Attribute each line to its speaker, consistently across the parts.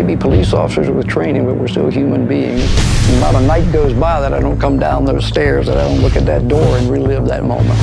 Speaker 1: maybe police officers with training, but we're still human beings. Not a night goes by that I don't come down those stairs, that I don't look at that door and relive that moment.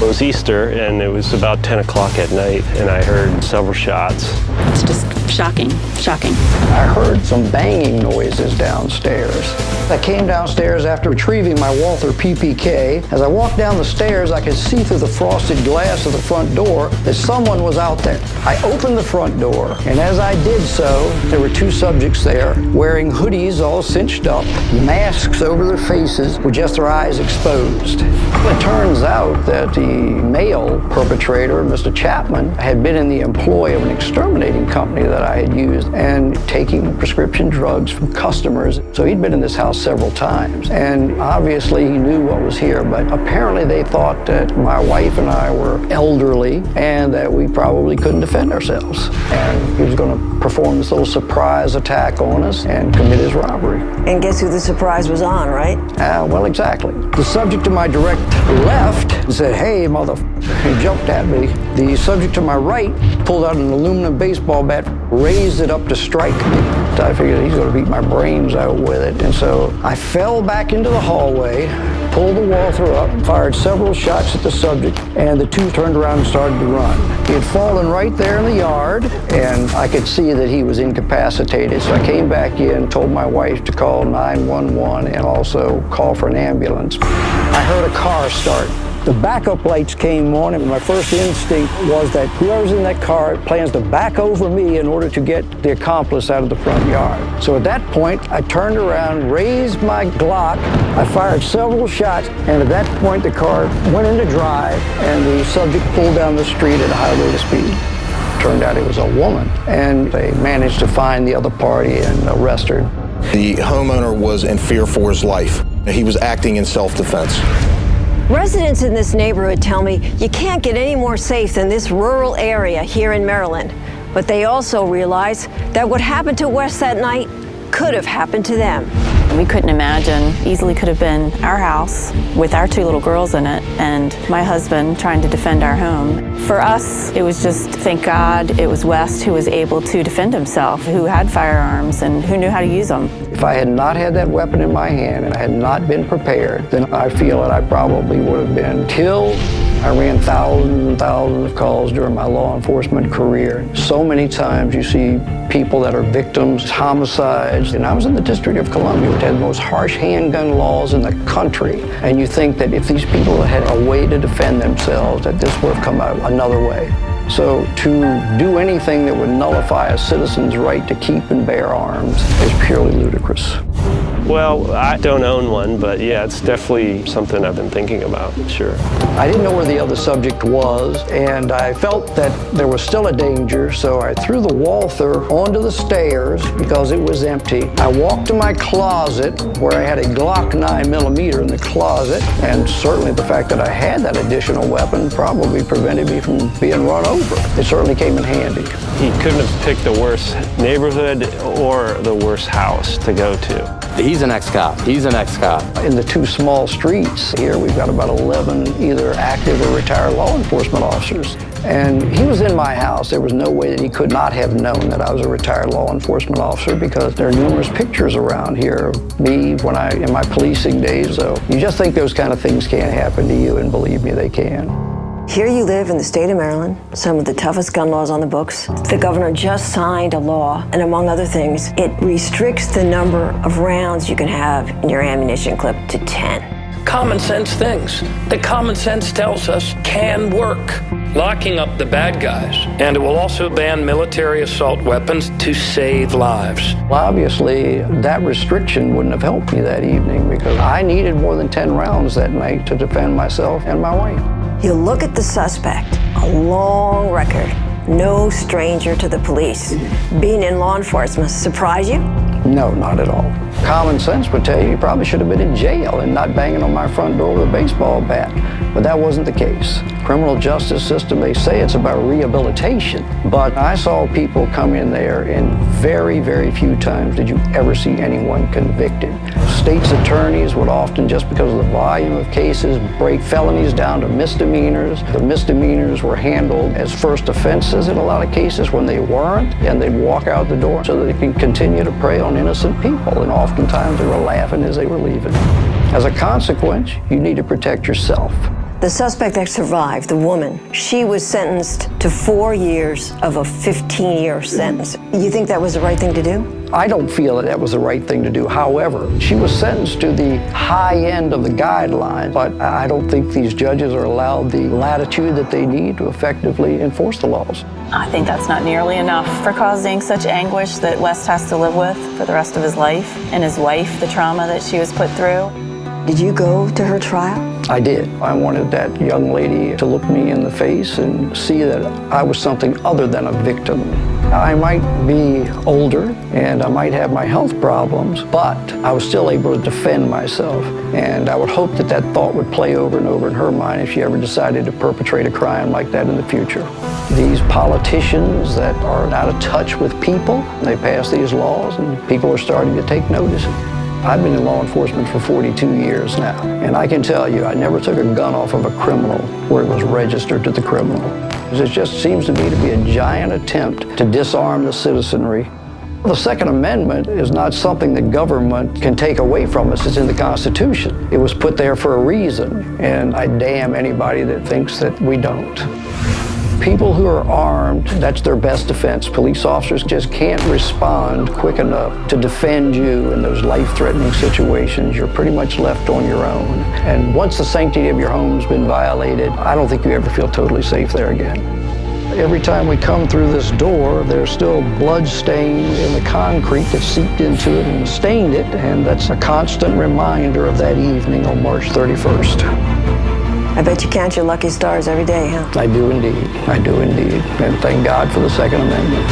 Speaker 2: It was Easter, and it was about 10 o'clock at night, and I heard several shots.
Speaker 3: It's just shocking.
Speaker 1: I heard some banging noises downstairs. I came downstairs after retrieving my Walther PPK. As I walked down the stairs, I could see through the frosted glass of the front door that someone was out there. I opened the front door, and as I did so, there were two subjects there wearing hoodies all cinched up, masks over their faces with just their eyes exposed. It turns out that the male perpetrator, Mr. Chapman, had been in the employ of an exterminating company that I had used and taking prescription drugs from customers. So he'd been in this house several times, and obviously he knew what was here, but apparently they thought that my wife and I were elderly and that we probably couldn't defend ourselves. And he was going to perform this little surprise attack on us and commit his robbery.
Speaker 4: And guess who the surprise was on, right?
Speaker 1: Well, exactly. The subject to my direct left said, "Hey, mother," he jumped at me. The subject to my right pulled out an aluminum baseball bat, raised it up to strike me. I figured he's going to beat my brains out with it. And so I fell back into the hallway, pulled the Walther up, fired several shots at the subject, and the two turned around and started to run. He had fallen right there in the yard, and I could see that he was incapacitated. So I came back in, told my wife to call 911 and also call for an ambulance. I heard a car start. The backup lights came on, and my first instinct was that whoever's in that car plans to back over me in order to get the accomplice out of the front yard. So at that point, I turned around, raised my Glock, I fired several shots, and at that point the car went into drive, and the subject pulled down the street at a high rate of speed. Turned out it was a woman, and they managed to find the other party and arrest her.
Speaker 5: The homeowner was in fear for his life. He was acting in self-defense.
Speaker 4: Residents in this neighborhood tell me you can't get any more safe than this rural area here in Maryland. But they also realize that what happened to Wes that night could have happened to them.
Speaker 3: We couldn't imagine. Easily could have been our house with our two little girls in it and my husband trying to defend our home. For us, it was just, thank God, it was Wes who was able to defend himself, who had firearms and who knew how to use them.
Speaker 1: If I had not had that weapon in my hand and I had not been prepared, then I feel that I probably would have been killed. I ran thousands and thousands of calls during my law enforcement career. So many times you see people that are victims, homicides. And I was in the District of Columbia, which had the most harsh handgun laws in the country. And you think that if these people had a way to defend themselves, that this would have come out another way. So to do anything that would nullify a citizen's right to keep and bear arms is purely ludicrous.
Speaker 2: Well, I don't own one, but yeah, it's definitely something I've been thinking about, sure.
Speaker 1: I didn't know where the other subject was, and I felt that there was still a danger, so I threw the Walther onto the stairs because it was empty. I walked to my closet where I had a Glock 9mm in the closet, and certainly the fact that I had that additional weapon probably prevented me from being run over. It certainly came in handy.
Speaker 2: He couldn't have picked the worst neighborhood or the worst house to go to.
Speaker 6: He's an ex-cop. He's an ex-cop.
Speaker 1: In the two small streets here, we've got about 11 either active or retired law enforcement officers. And he was in my house. There was no way that he could not have known that I was a retired law enforcement officer because there are numerous pictures around here of me in my policing days. So you just think those kind of things can't happen to you, and believe me, they can.
Speaker 4: Here you live in the state of Maryland, some of the toughest gun laws on the books. The governor just signed a law, and among other things, it restricts the number of rounds you can have in your ammunition clip to 10.
Speaker 7: Common sense things that common sense tells us can work. Locking up the bad guys, and it will also ban military assault weapons to save lives.
Speaker 1: Well, obviously, that restriction wouldn't have helped me that evening because I needed more than 10 rounds that night to defend myself and my wife.
Speaker 4: You look at the suspect, a long record, no stranger to the police. Being in law enforcement surprise you?
Speaker 1: No, not at all. Common sense would tell you probably should have been in jail and not banging on my front door with a baseball bat. But that wasn't the case. Criminal justice system, they say it's about rehabilitation, but I saw people come in there and very, very few times did you ever see anyone convicted. State's attorneys would often, just because of the volume of cases, break felonies down to misdemeanors. The misdemeanors were handled as first offenses in a lot of cases when they weren't, and they'd walk out the door so that they can continue to prey on innocent people, and oftentimes they were laughing as they were leaving. As a consequence, you need to protect yourself.
Speaker 4: The suspect that survived, the woman, she was sentenced to 4 years of a 15-year sentence. You think that was the right thing to do?
Speaker 1: I don't feel that was the right thing to do. However, she was sentenced to the high end of the guidelines, but I don't think these judges are allowed the latitude that they need to effectively enforce the laws.
Speaker 3: I think that's not nearly enough for causing such anguish that West has to live with for the rest of his life, and his wife, the trauma that she was put through.
Speaker 4: Did you go to her trial?
Speaker 1: I did. I wanted that young lady to look me in the face and see that I was something other than a victim. I might be older and I might have my health problems, but I was still able to defend myself. And I would hope that that thought would play over and over in her mind if she ever decided to perpetrate a crime like that in the future. These politicians that are out of touch with people, they pass these laws and people are starting to take notice. I've been in law enforcement for 42 years now, and I can tell you I never took a gun off of a criminal where it was registered to the criminal. It just seems to me to be a giant attempt to disarm the citizenry. The Second Amendment is not something that government can take away from us. It's in the Constitution. It was put there for a reason, and I damn anybody that thinks that we don't. People who are armed, that's their best defense. Police officers just can't respond quick enough to defend you in those life-threatening situations. You're pretty much left on your own. And once the sanctity of your home's been violated, I don't think you ever feel totally safe there again. Every time we come through this door, there's still blood stains in the concrete that seeped into it and stained it, and that's a constant reminder of that evening on March 31st.
Speaker 4: I bet you count your lucky stars every day, huh?
Speaker 1: I do indeed. I do indeed. And thank God for the Second Amendment.